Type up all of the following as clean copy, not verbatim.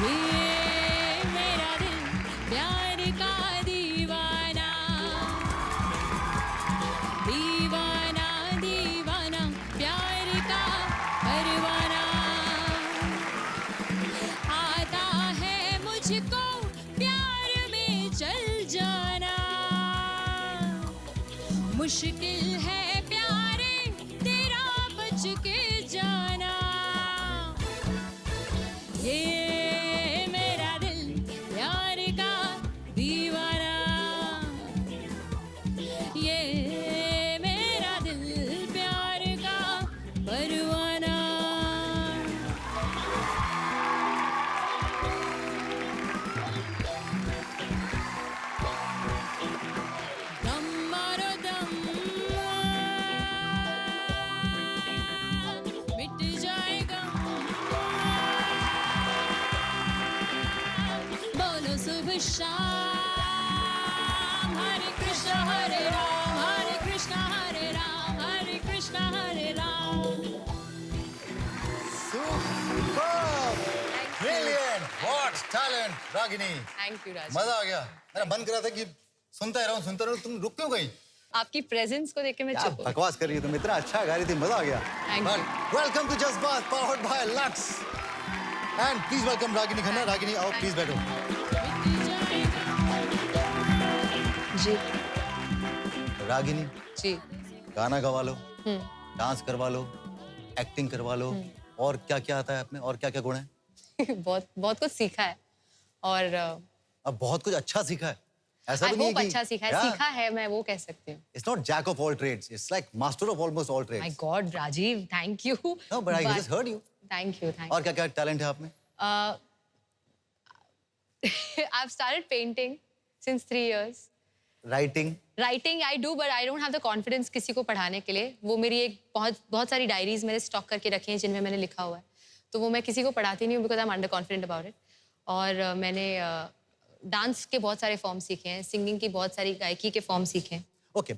ये मेरा दिल प्यार का दीवाना, दीवाना दीवाना प्यार का परवाना, आता है मुझको प्यार में चल जाना, मुश्किल है प्यारे तेरा बच के जाना। ये मेरा दिल प्यार का दीवाना, ये मेरा दिल प्यार का परवाना। दम मारो दम, मिट जाएगा, बोलो सुबह शाम, Hare Krishna Hare Ram, Hare Krishna Hare Ram, Hare Krishna Hare Ram. Superb! Brilliant! What talent, Ragini! Thank you Raj. मजा आ गया। मेरा मन कर रहा था कि सुनता रहा हूँ, तुम रुक क्यों गई? आपकी प्रेजेंस को देख के मैं क्या चुप हो गई। बकवास कर रही है तुम, इतना अच्छा गा रही थी, मजा आ गया। Thank you. वेलकम टू जज्बात powered by Lux. And please welcome Ragini Khanna. Ragini आओ, प्लीज बैठो। जी रागिनी, जी। गाना गवा लो, डांस करवा लो, एक्टिंग करवा लो, और क्या क्या आता है अपने, और क्या क्या गुण है? बहुत बहुत कुछ सीखा है और अब बहुत कुछ अच्छा सीखा है, ऐसा आई भी नहीं होप है कि अच्छा सीखा है। सीखा है, मैं वो कह सकती हूँ। It's not jack of all trades. It's like master of almost all trades. My God Rajiv, thank you. No, but I just heard you. Thank you thank और क्या क्या टैलेंट है आप में? I've started painting since 3 years. Writing? Writing I do, but I don't have the confidence किसी को पढ़ाने के लिए। वो मेरी एक बहुत सारी डायरीज मैंने स्टॉक करके रखी हैं जिनमें मैंने लिखा हुआ है, तो वो मैं किसी को पढ़ाती नहीं हूँ because I am under confident about it. और मैंने डांस के बहुत सारे फॉर्म सीखे हैं, सिंगिंग की बहुत सारी गायकी के फॉर्म सीखे हैं। ओके,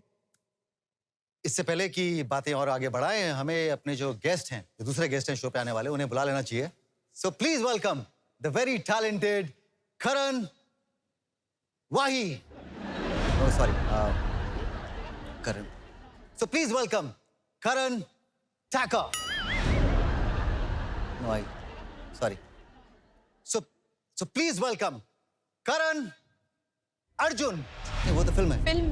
इससे पहले कि बातें और आगे बढ़ाएं, हमें अपने जो गेस्ट हैं, जो दूसरे गेस्ट हैं शो पे आने वाले, उन्हें बुला लेना चाहिए। So please welcome the very talented Karan Wahi. Sorry, Karan. So please welcome Karan Tacker. No I sorry. So please welcome Karan Arjun. नहीं, वो तो फिल्म है। Film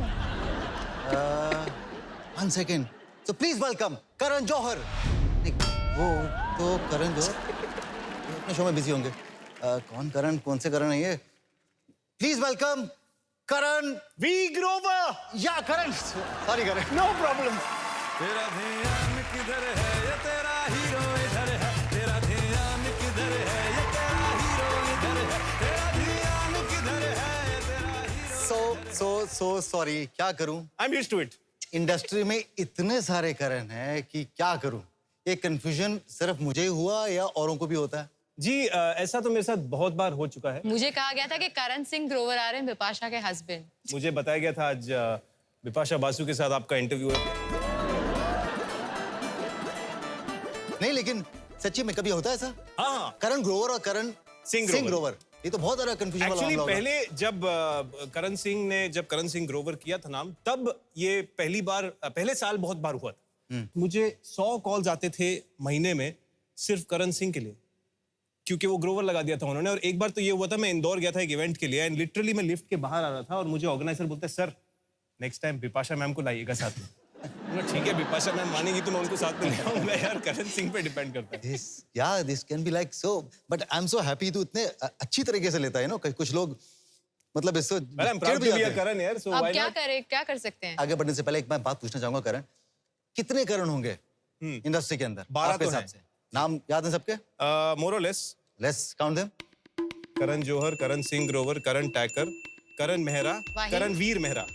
1 second. So please welcome Karan Johar. नहीं, वो तो करण जौहर वो अपने शो में बिजी होंगे। कौन करण, कौन से करण है ये? Please welcome Karan V Grover. या Karan, sorry Karan. No problem. तेरा ध्यान किधर है ये तेरा हीरो इधर है, तेरा ध्यान किधर है ये तेरा हीरो इधर है, तेरा ध्यान किधर है ये तेरा हीरो। सो सॉरी, क्या करूं? I am used to it. Industry में इतने सारे करण हैं कि क्या करूं? ये कंफ्यूजन सिर्फ मुझे ही हुआ या औरों को भी होता है? जी ऐसा तो मेरे साथ बहुत बार हो चुका है। मुझे कहा गया था कि करण सिंह ग्रोवर आ रहे हैं, बिपाशा के हस्बैंड। मुझे बताया गया था आज बिपाशा बासु के साथ आपका इंटरव्यू है। नहीं, लेकिन सच्ची में कभी होता है ऐसा? हाँ, करण ग्रोवर और करण सिंह ग्रोवर, ये तो बहुत ज्यादा कंफ्यूजन वाला एक्चुअली मामला होगा। पहले जब करण सिंह ग्रोवर किया था नाम, तब ये पहले साल बहुत बार हुआ था। मुझे 100 कॉल्स आते थे महीने में सिर्फ करण सिंह के लिए, क्योंकि वो ग्रोवर लगा दिया था उन्होंने। और एक बार तो ये हुआ था, मैं इंदौर गया था एक इवेंट के लिए, एंड लिटरली मैं लिफ्ट के बाहर आ रहा था और मुझे ऑर्गेनाइजर बोलता है, sir next time Bipasha ma'am को लाइएगा साथ में। ठीक है, बिपाशा मैम मानेंगी तो मैं उनको साथ में ले आऊंगा यार, करण सिंह पे डिपेंड करता है। This can be like so, but I'm so happy तू इतने अच्छी तरीके से लेता है ना। कुछ लोग मतलब इससे I'm चिढ़ proud भी to be जाते a हैं। करण यार, so अब why क्या not? करे, क्या कर सकते हैं? आगे बढ़ने से पहले एक मैं बात पूछना चाहूंगा करण, कितने करण होंगे इंडस्ट्री के अंदर? 12 आपके तो हिसाब हैं। से नाम याद है सबके? मोर और less. Let's count them. Karan Johar, Karan Singh Grover, Karan Tacker, Karan Mehra, Wahi. Karan Veer Mehra,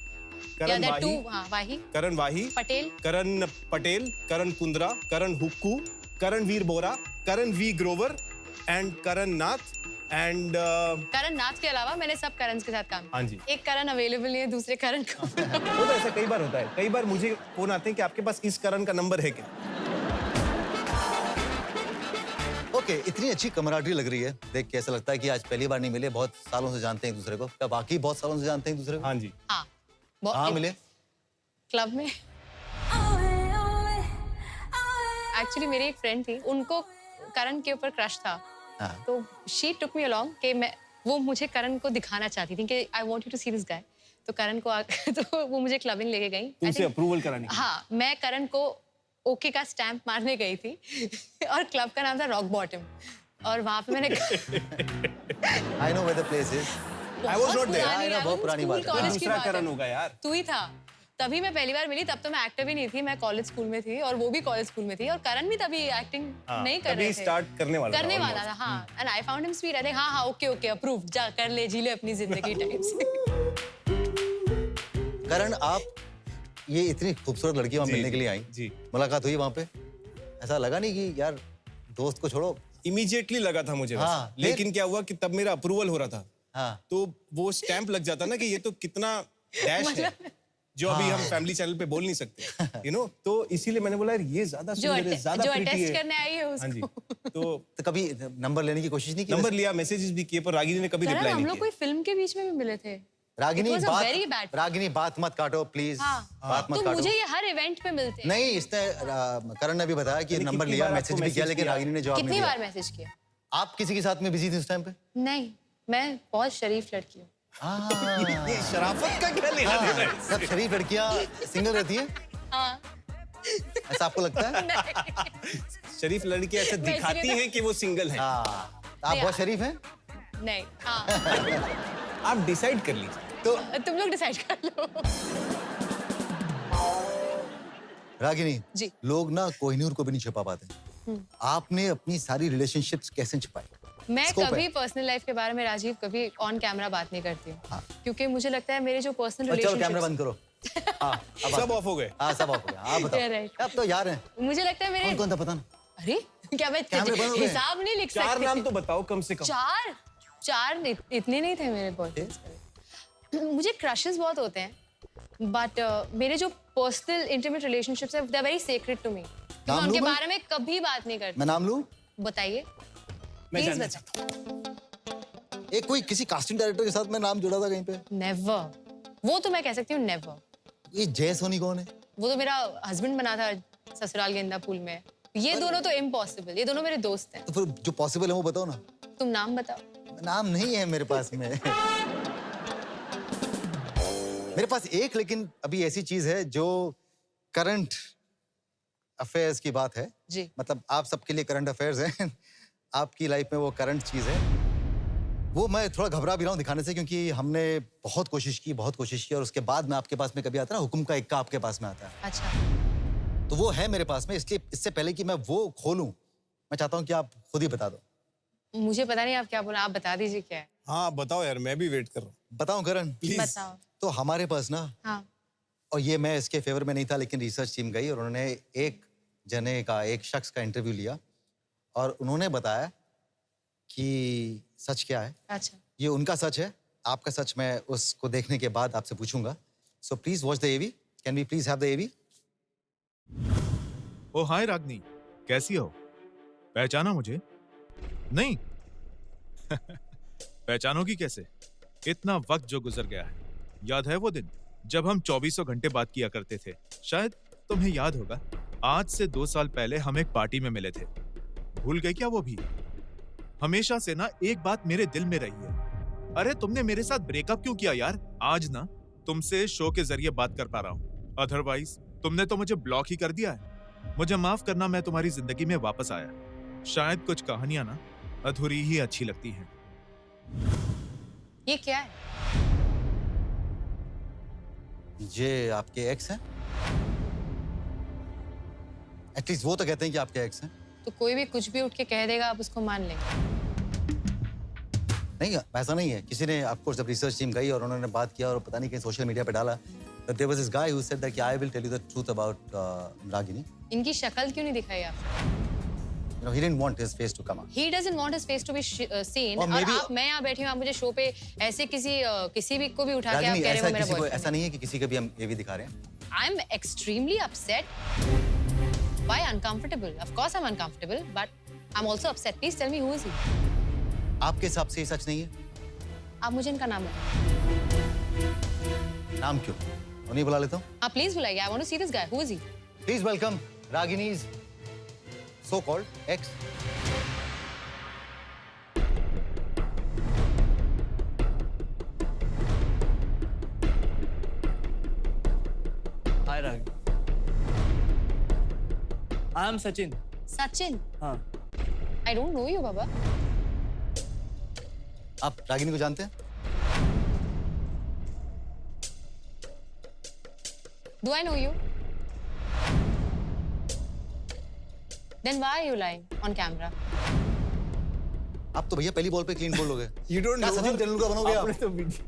या करण दैट वाही, टू, हाँ Wahi, Karan Wahi, Patel, Karan Patel, Karan Kundra, Karan Hukku, Karan Veer Bohra, Karan V Grover and Karan Nath and Karan Nath के अलावा मैंने सब करण के साथ काम किया। हाँ जी। एक करण अवेलेबल नहीं है, दूसरे करण को वो तो ऐसा कई बार होता है। कई बार मुझे फोन आते हैं कि आपके पास इस करण का नंबर है क्या? ओके, इतनी अच्छी कमराडरी लग रही है देख के, ऐसा लगता है कि आज पहली बार नहीं मिले, बहुत सालों से जानते हैं एक दूसरे को। क्या वाकई बहुत सालों से जानते हैं एक दूसरे को? हाँ जी। हाँ कहाँ मिले? क्लब में। एक्चुअली मेरी एक फ्रेंड थी, उनको करण के ऊपर क्रश था। हाँ। तो शी टुक मी अलोंग कि वो मुझे करण को दिखाना चाहती थी कि I want you to see this guy. तो करण को तो वो मुझे क्लबिंग लेके गई। तुमसे अप्रूवल करानी? हाँ, मैं करण को ओके का स्टैंप मारने गई थी और क्लब का नाम था रॉक बॉटम, और वहाँ पे मैंने I know where the place is. I was not there. I know, बहुत पुरानी बात है। कॉलेज की दूसरा बात है। करण होगा यार। तू ही था। तभी मैं पहली बार मिली, तब तो मैं एक्टर भी नहीं थी, मैं कॉलेज स्कूल में थी और वो भी कॉलेज स्कूल में थी, और करण भी तभी एक्टिंग नहीं कर रहे थे। स्टार्ट करने वाला था। हाँ, and I found him sweet. I think हाँ ओके ओके अप्रूव्ड, जा कर ले, जी ले अपनी जिंदगी टाइप से। करण, आप ये इतनी खूबसूरत लड़की वहाँ मिलने के लिए आई जी। मुलाकात हुई वहाँ पे, ऐसा लगा नहीं कि यार दोस्त को छोड़ो? इमीडिएटली लगा था मुझे वैसे। हाँ, लेकिन क्या हुआ कि तब मेरा अप्रूवल हो रहा था। हाँ। तो वो स्टैंप लग जाता ना कि ये तो कितना डैश है जो अभी हम फैमिली चैनल पे बोल नहीं सकते, यू नो। तो इसीलिए मैंने बोला यार ये ज्यादा सुंदर है, ज्यादा प्रीटी अटेस्ट है। करने आई है हाँ जी। उसको। तो कभी नंबर लेने की कोशिश नहीं की? नंबर लिया, मैसेजेस भी किए, पर रागिनी ने कभी करण, रिप्लाई हम नहीं लोग किया। कोई फिल्म के बीच में भी मिले थे। Ragini It was a very bad बात, रागिनी बात मत काटो प्लीज। हाँ। बात मत तो काटो। मुझे ये हर इवेंट पे मिलते हैं। नहीं, इसने करण ने भी बताया कि मैंने नंबर कितनी लिया, बार मैसेज आपको भी किया, मैसेज लेकिन किया? रागिनी ने जवाब नहीं कितनी दिया। बार मैसेज किया? आप किसी के साथ में बिजी थी उस टाइम पे? नहीं, मैं बहुत शरीफ लड़की हूँ। ये शराफत का क्या लेना देना है? सब शरीफ लड़कियां सिंगल रहती हैं, हाँ। ऐसा आपको लगता है? शरीफ लड़की ऐसे वैसे दिखाती तो- हैं कि वो सिंगल है। हाँ, आप बहुत शरीफ हैं। नहीं, हाँ। आप डिसाइड कर लीजिए। तो तुम लोग डिसाइड कर लो। रागिनी जी। लोग ना कोहिनूर को भी नहीं छुपा पाते, आपने अपनी सारी रिलेशनशिप्स कैसे छुपाई? मैं Scope कभी है। पर्सनल लाइफ के बारे में राजीव कभी ऑन कैमरा बात नहीं करती हूँ, हाँ। क्योंकि मुझे लगता है मेरे जो पर्सनल और चलो कैमरा रिलेशनशिप, बंद करो। हाँ, अब सब ऑफ हो गए। हाँ, सब ऑफ हो गया। आप Yeah, बताओ, right. अब तो यार हैं। मुझे लगता है मेरे कौन कौन था पता ना? अरे क्या मैं कैमरे बंद हो गए? हिसाब नहीं लिख चार सकती। नाम तो बताओ कम से कम। चार इतने नहीं थे मेरे बॉयफ्रेंड्स। मुझे क्रशेस बहुत होते हैं, बट मेरे जो पर्सनल इंटीमेट रिलेशनशिप्स है they are very secret to me. मैं नाम उनके लूं मैं? बारे में कभी बात नहीं करती। मैं नाम लूं? बताइए मैं प्लीज जानना बताइए। एक कोई किसी कास्टिंग डायरेक्टर के साथ मैं नाम जुड़ा था कहीं पे। नेवर, वो तो मैं कह सकती हूँ नेवर। ये जय सोनी कौन है? वो तो मेरा हस्बैंड बना था ससुराल गेंदा फूल में। ये दोनों तो इम्पॉसिबल, ये दोनों मेरे दोस्त हैं। तो फिर जो पॉसिबल है वो बताओ ना। तुम नाम बताओ। नाम नहीं है मेरे पास में। मेरे पास एक, लेकिन अभी ऐसी चीज है जो करंट अफेयर्स की बात है। जी। मतलब आप सबके लिए करंट अफेयर्स हैं। आपकी लाइफ में वो करंट चीज है। वो मैं थोड़ा घबरा भी रहा हूँ दिखाने से, क्योंकि हमने बहुत कोशिश की और उसके बाद में आपके पास में कभी आता है ना, हुक्म का इक्का आपके पास में आता है, अच्छा, तो वो है मेरे पास में। इसलिए इससे पहले कि मैं वो खोलूं, मैं चाहता हूँ कि आप खुद ही बता दो। मुझे पता नहीं आप क्या बोला, आप बता दीजिए क्या है। हाँ बताओ यार, मैं भी वेट कर रहा हूँ। बताऊं करण? प्लीज। बताओ। तो हमारे पास ना, हाँ, और ये मैं इसके फेवर में नहीं था, लेकिन रिसर्च टीम गई और उन्होंने एक शख्स का इंटरव्यू लिया और उन्होंने बताया कि सच क्या है। अच्छा, ये उनका सच है, आपका सच मैं उसको देखने के बाद आपसे पूछूंगा। So please watch the AV. Can we please have the AV? Oh hi Ragini, कैसी हो? पहचाना मुझे? नहीं। पहचानोगी कैसे? इतना वक्त जो गुजर गया है। याद है वो दिन जब हम 24 घंटे बात किया करते थे? शायद तुम्हें याद होगा। आज से 2 साल पहले हम एक पार्टी में मिले थे। भूल गए क्या वो भी? हमेशा से ना एक बात मेरे दिल में रही है। अरे तुमने मेरे साथ ब्रेकअप क्यों किया यार? आज ना तुमसे शो के जरिए बात कर पा रहा हूँ, अदरवाइज तुमने तो मुझे ब्लॉक ही कर दिया है। मुझे माफ करना, मैं तुम्हारी जिंदगी में वापस आया। शायद कुछ कहानियां ना अधूरी ही अच्छी लगती हैं। ये क्या है? ये आपके एक्स हैं? एटलीस्ट वो तो कहते हैं कि आपके एक्स हैं। तो कोई भी कुछ भी उठ के कह देगा, आप उसको मान लेंगे? नहीं, ऐसा नहीं है। किसी ने, आपको जब रिसर्च टीम गई और उन्होंने बात किया और पता नहीं कहीं सोशल मीडिया पे डाला, that there was this guy who said that I will tell you the truth about Ragini. इनकी शक्ल क्यों नहीं दिखाई आपने? You know, he didn't want his face to come out. He doesn't want his face to be seen. और और maybe- आप, मैं यहाँ बैठी हूँ, आप मुझे शो पे ऐसे किसी भी को भी उठा के आप रागिनी, कह रहे ऐसा हो मेरा किसी को, बॉयफ्रेंड ऐसा नहीं है कि किसी का भी हम ये भी दिखा रहे हैं। I am extremely upset. Why uncomfortable? Of course I'm uncomfortable, but I'm also upset. Please tell me who is he? आपके हिसाब से ये सच नहीं है? आप मुझे इनका नाम बताओ. नाम क्यों? उन्हें बुला लेता हूँ. हाँ, please बुलाइए. I want to see this guy. Who is he? Please welcome Ragini's so-called ex. Hi, Ragini. I am Sachin. Sachin. हाँ. I don't know you, Baba. आप रागिनी को जानते हैं? Do I know you? Then why are you lying on camera? आप तो भैया पहली ball पे क्लीन बोल लोगे. You don't क्या know सचिन her? तेंदुलकर बनोगे आप? आपने तो वीडियो.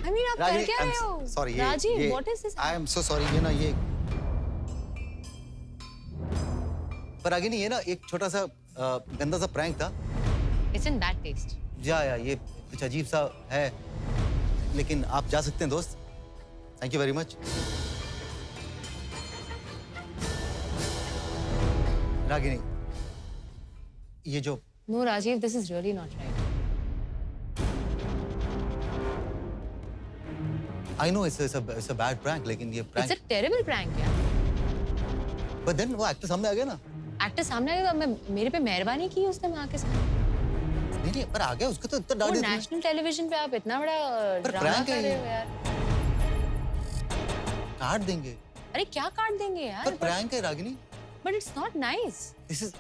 I mean, आप कर क्या रहे हो? Sorry Rajiv, what is this? I am so sorry. ये ना ये पर रागिनी ये ना एक छोटा सा गंदा सा प्रैंक था. It's in bad taste. या ये कुछ अजीब सा है, लेकिन आप जा सकते हैं दोस्त. Thank you very much. Ragini ये जो No, Rajiv, this is really not right. I know it's a bad prank, लेकिन ये It's prank a terrible prank, यार. बट देन वो एक्टर सामने आ गया ना. एक्टर सामने आया तो मैं मेरे पे मेहरबानी की उसने माँ के सामने. नहीं नहीं पर आ गया उसको तो इतना वो डांट दिया. नेशनल टेलीविजन पे आप इतना बड़ा पर ड्रामा prank है कर रहे ये. हो यार. काट देंगे. अरे क्या काट देंगे यार? पर प्रैंक है Ragini. But it's not nice. This is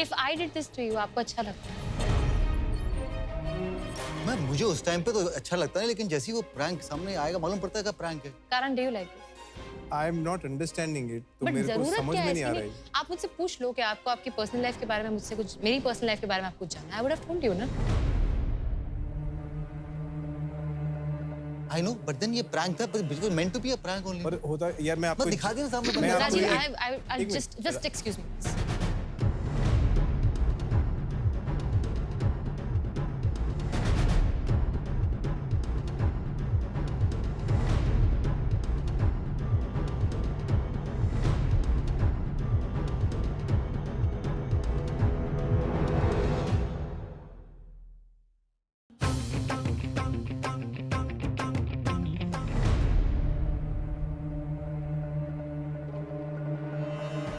If I did this to you, आपको अच्छा लगता है? मैं मुझे उस टाइम पे तो अच्छा लगता है, लेकिन जैसे ही वो प्रैंक सामने आएगा मालूम पड़ता है कि प्रैंक है. कारण, do you like it? I am not understanding it. तो But मेरे को जरूरत समझ क्या में है नहीं आ इसके रहा लिए? है. आप मुझसे पूछ लो कि आपको आपकी पर्सनल लाइफ के बारे में मुझसे कुछ, मेरी पर्सनल लाइफ के बारे में आपको कुछ जानना है. I would have told you ना. आई नो बट देन ये प्रैंक था, बिल्कुल meant to be a prank only. पर होता यार मैं आपको मत दिखा देना सामने मैं बंदा. आपको Rajiv, एक- I'll एक just excuse me. please.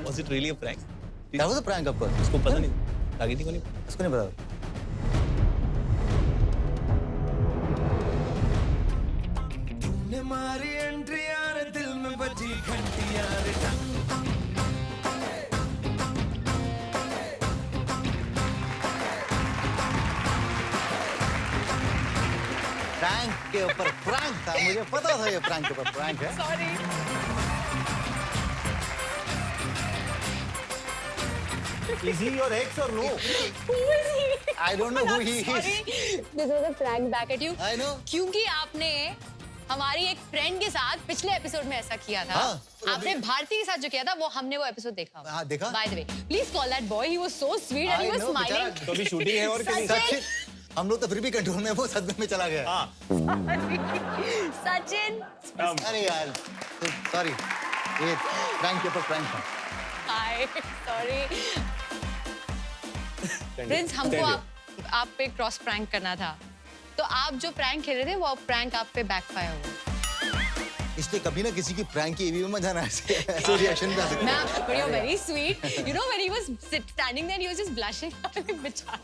Was it really a prank? That was a prank of course. उसको पता नहीं. रागिनी को नहीं. इसको नहीं पता. तूने मारी एंट्री यार दिल में बजी घंटी यार प्रैंक के ऊपर प्रैंक था, मुझे पता था ये प्रैंक के ऊपर प्रैंक है. Sorry. Is he your ex or no? Who is he? I don't know who he is. Sorry. This was a prank back at you. I know. क्योंकि आपने हमारी एक फ्रेंड के साथ पिछले एपिसोड में ऐसा किया था. हाँ, तो आपने भारती के साथ जो किया था वो हमने वो एपिसोड देखा. हाँ, देखा. By the way, please call that boy. He was so sweet and he I was know, smiling. बेचारा. तो अभी शूटिंग है और क्या नहीं? सचिन. सचिन हम लोग तो फिर भी कंट्रोल में, वो सदमे में चला गया. हाँ. Sachin. अरे यार सॉरी, ये प्रैंक के ऊपर प्रैंक था. Hi. Sorry. प्रिंस, हमको आप पे क्रॉस प्रैंक करना था. तो आप जो प्रैंक खेल रहे थे वो प्रैंक आप पे बैकफायर हुआ. इसलिए कभी ना किसी की प्रैंक की ईवी में जाना ऐसे रिएक्शन पे आ सकते. Ma'am, but you're very sweet. You know when he was standing there, he was just blushing. बेचारा.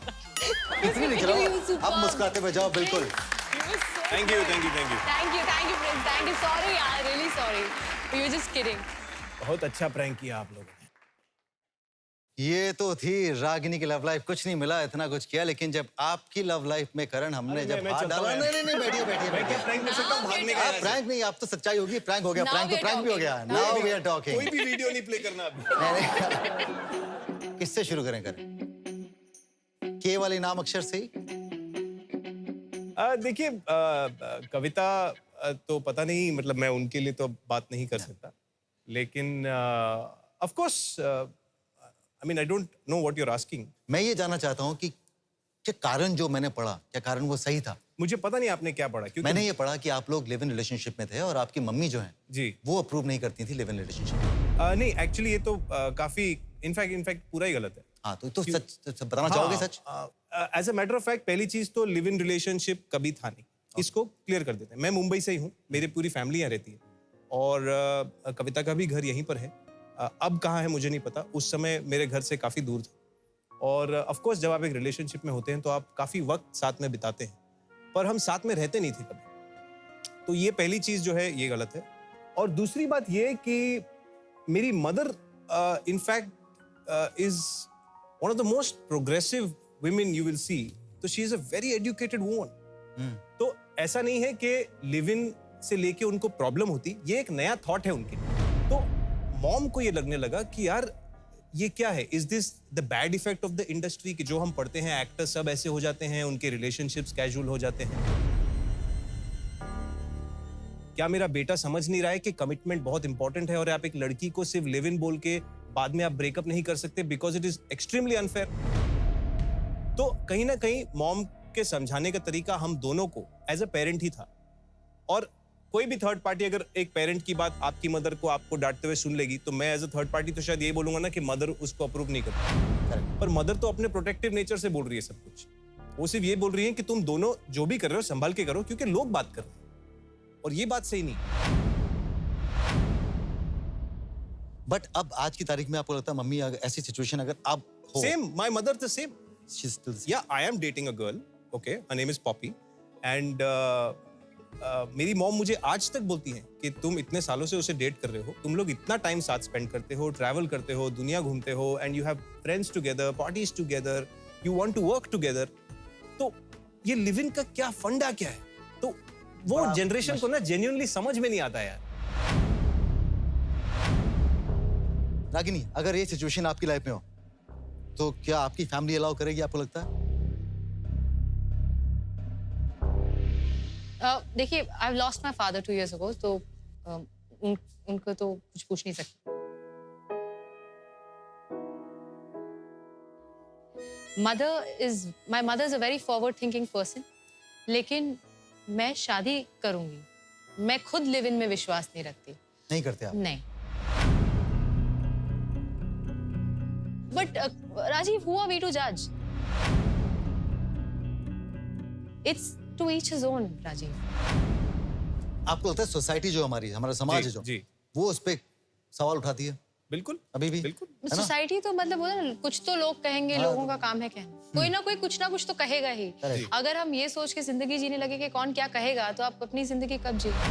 इतनी नहीं You चलाओ, were superb. अब मुस्कुराते हुए जाओ बिल्कुल. You were so thank you sweet. Thank you thank you. Thank you, Prince. Thank you. Sorry, yaar. Really sorry. We were just kidding. बहुत अच्छा प्रैंक किया आप लोगों ने. ये तो थी रागिनी की लव लाइफ. कुछ नहीं मिला, इतना कुछ किया, लेकिन जब आपकी लव लाइफ में करण हमने अरे जब मैं हाथ चलता डाला. हूँ नहीं नहीं नहीं, बैठिए बैठिए मैं क्या बैठिए. प्रैंक कर सकता हूँ? भागने का आप प्रैंक नहीं, आप तो सच्चाई होगी. प्रैंक हो गया, Now प्रैंक तो we are प्रैंक भी हो गया. talking. नाउ वी आर कोई टॉकिंग. भी वीडियो नहीं प्ले करना अभी. किससे शुरू करें करें? के वाले नाम अक्षर से ही. देखिए कविता तो पता नहीं, मतलब मैं उनके लिए तो बात नहीं कर सकता, लेकिन of course I mean I don't know what you are asking. मैं ये जानना चाहता हूँ कि क्या कारण जो मैंने पढ़ा, क्या कारण वो सही था? मुझे पता नहीं आपने क्या पढ़ा, क्योंकि मैंने ये पढ़ा कि आप लोग लिव इन रिलेशनशिप में थे और आपकी मम्मी जो है जी वो अप्रूव नहीं करती थी लिव इन रिलेशनशिप. नहीं एक्चुअली ये तो काफी इनफैक्ट पूरा ही गलत है. हाँ तो सच बताना चाहोगे सच? As a matter of fact पहली चीज तो लिव इन रिलेशनशिप कभी था नहीं. इसको क्लियर कर देते हैं. मैं मुंबई से ही हूँ, मेरी पूरी फैमिली यहाँ रहती है और कविता का भी घर यहीं पर है. अब कहाँ है मुझे नहीं पता. उस समय मेरे घर से काफी दूर था. और ऑफ कोर्स जब आप एक रिलेशनशिप में होते हैं तो आप काफी वक्त साथ में बिताते हैं, पर हम साथ में रहते नहीं थे कभी. तो ये पहली चीज जो है ये गलत है. और दूसरी बात ये कि मेरी mother in fact is one of the most progressive women you will see. तो she is a very educated woman. तो ऐसा नहीं है कि लिव इन से लेके उनको प्रॉब्लम होती. ये एक नया थॉट है उनके. तो मॉम को ये लगने लगा कि यार ये क्या है, is this the bad effect of the industry कि जो हम पढ़ते हैं एक्टर्स सब ऐसे हो जाते हैं, उनके रिलेशनशिप्स कैजुअल हो जाते हैं. क्या मेरा बेटा समझ नहीं रहा है कि कमिटमेंट बहुत इंपॉर्टेंट है और आप एक लड़की को सिर्फ लिव इन बोल के बाद में आप ब्रेकअप नहीं कर सकते because it is extremely unfair. तो कहीं ना कहीं मॉम के समझाने का तरीका हम दोनों को एज अ पेरेंट ही था. और कोई भी थर्ड पार्टी अगर एक पेरेंट की बात आपकी मदर को आपको डांटते हुए सुन लेगी तो मैं एज अ थर्ड पार्टी तो शायद यही बोलूंगा ना कि मदर उसको अप्रूव नहीं करती. पर मदर तो अपने प्रोटेक्टिव नेचर से बोल रही है सब कुछ. वो सिर्फ ये बोल रही है कि तुम दोनों जो भी कर रहे हो संभाल के करो क्योंकि लोग बात कर रहे हैं और ये बात सही नहीं. बट अब आज की तारीख में आपको लगता है मम्मी अगर ऐसी सिचुएशन अगर अब हो? Same my mother the same. She's still the same. Yeah, I am dating a girl. Okay, her name is Poppy. And मेरी मॉम मुझे आज तक बोलती है कि तुम इतने सालों से उसे डेट कर रहे हो, तुम लोग इतना टाइम साथ स्पेंड करते हो, ट्रैवल करते हो, दुनिया घूमते हो, and you have friends together, parties together, you want to work together. तो ये लिव इन का क्या फंडा क्या है? तो वो जनरेशन को ना जेन्युइनली समझ में नहीं आता यार. रागिनी, अगर ये सिचुएशन आपकी लाइफ में हो तो क्या आपकी फैमिली अलाउ करेगी आपको लगता है? देखिए, I lost my father 2 years ago, तो उनको तो कुछ पूछ नहीं सकती. My mother is a very forward thinking person. लेकिन मैं शादी करूंगी, मैं खुद लिव इन में विश्वास नहीं रखती. नहीं करते आप? नहीं. But Rajiv, who are we to judge? It's to each his own, Rajiv. आपको लगता है सोसाइटी जो हमारा समाज है जो जी. वो उस पे सवाल उठाती है बिल्कुल अभी भी? बिल्कुल. सोसाइटी तो मतलब बोला ना, कुछ तो लोग कहेंगे, लोगों का काम है कहना. कोई ना कोई कुछ ना कुछ तो कहेगा ही. अगर हम ये सोच के जिंदगी जीने लगे कि कौन क्या कहेगा, तो आप अपनी जिंदगी कब जिएंगे?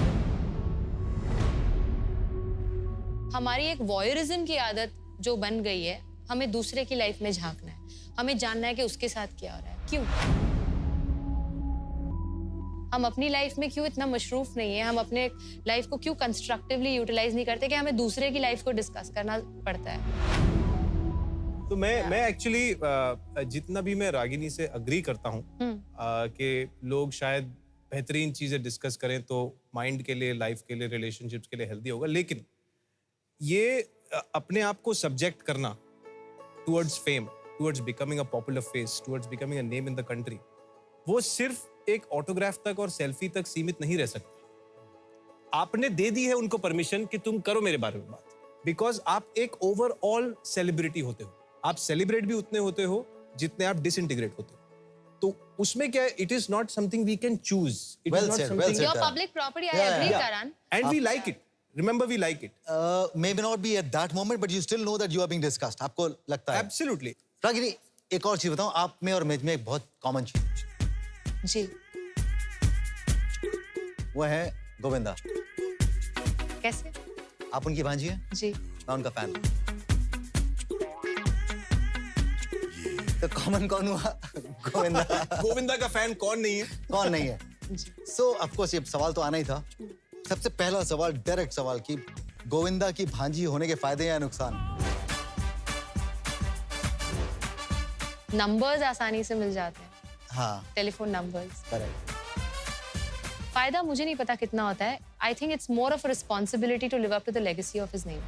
हमारी एक वॉयरिज्म की आदत जो बन गई है, हमें दूसरे की लाइफ में झांकना है, हमें जानना है कि उसके साथ क्या हो रहा है. क्यों हम अपनी लाइफ में क्यों इतना मशरूफ नहीं है? हम अपने लाइफ को क्यों कंस्ट्रक्टिवली यूटिलाइज नहीं करते कि हमें दूसरे की लाइफ को डिस्कस करना पड़ता है? तो मैं एक्चुअली जितना भी मैं रागिनी से अग्री करता हूँ कि लोग शायद बेहतरीन चीजें डिस्कस करें तो माइंड के लिए, लाइफ के लिए, रिलेशनशिप्स के लिए हेल्दी होगा. लेकिन ये अपने आप को सब्जेक्ट करना towards fame, towards becoming a popular face, towards becoming a name in the country, वो सिर्फ एक ऑटोग्राफ तक और सेल्फी तक सीमित नहीं रह सकता. आपने दे दी है उनको परमिशन कि तुम करो मेरे बारे में बात, बिकॉज आप एक ओवरऑल सेलिब्रिटी होते हो. आप सेलिब्रेट भी उतने होते हो जितने आप डिसइंटीग्रेट होते हो. तो उसमें क्या है, it is not something we can choose. It is not something. Your public property, I agree, Karan. And we like it. Remember, we like it. Maybe not be at that moment, but you still know that you are being discussed. आपको लगता है? Absolutely. Ragini, एक और चीज बताऊं, आप में और मैं में एक बहुत कॉमन चीज जी. वो है गोविंदा. कैसे? आप उनकी भांजी हैं? जी. मैं उनका फैन हूं. तो कॉमन कौन हुआ? गोविंदा. गोविंदा का फैन कौन नहीं है? कौन नहीं है? सो ऑफ कोर्स ये सवाल तो आना ही था. सबसे पहला सवाल, डायरेक्ट सवाल कि गोविंदा की भांजी होने के फायदे या नुकसान? नंबर्स आसानी से मिल जाते हैं. हाँ. Telephone numbers. करेक्ट. फायदा मुझे नहीं पता कितना होता है. I think it's more of a responsibility to live up to the legacy of his name.